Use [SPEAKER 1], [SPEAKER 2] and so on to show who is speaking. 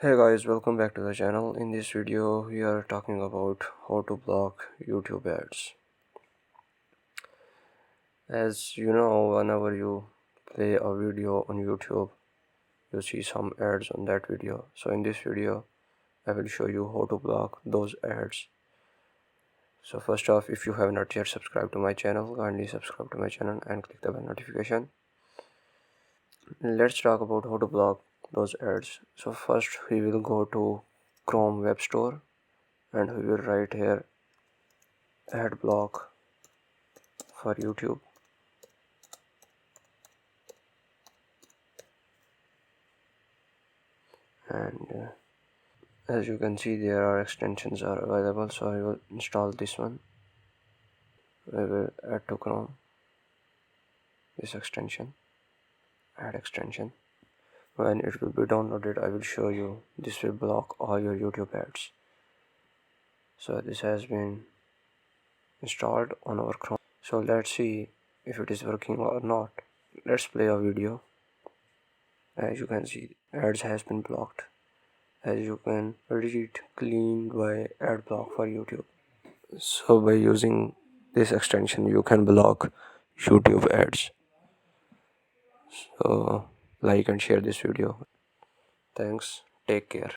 [SPEAKER 1] Hey guys, welcome back to the channel. In this video we are talking about how to block YouTube ads. As you know, whenever you play a video on YouTube, you see some ads on that video. So in this video I will show you how to block those ads. So first off, if you have not yet subscribed to my channel, kindly subscribe to my channel and click the bell notification. Let's talk about how to block those ads. So first we will go to Chrome Web Store and we will write here ad block for YouTube, and as you can see there are extensions are available, so I will install this one. I will add to Chrome this extension, add extension. When it will be downloaded, I will show you. This will block all your YouTube ads. So this has been installed on our Chrome. So let's see if it is working or not. Let's play a video. As you can see, ads has been blocked. As you can read, cleaned by ad block for YouTube. So by using this extension you can block YouTube ads. So like and share this video. Thanks, take care.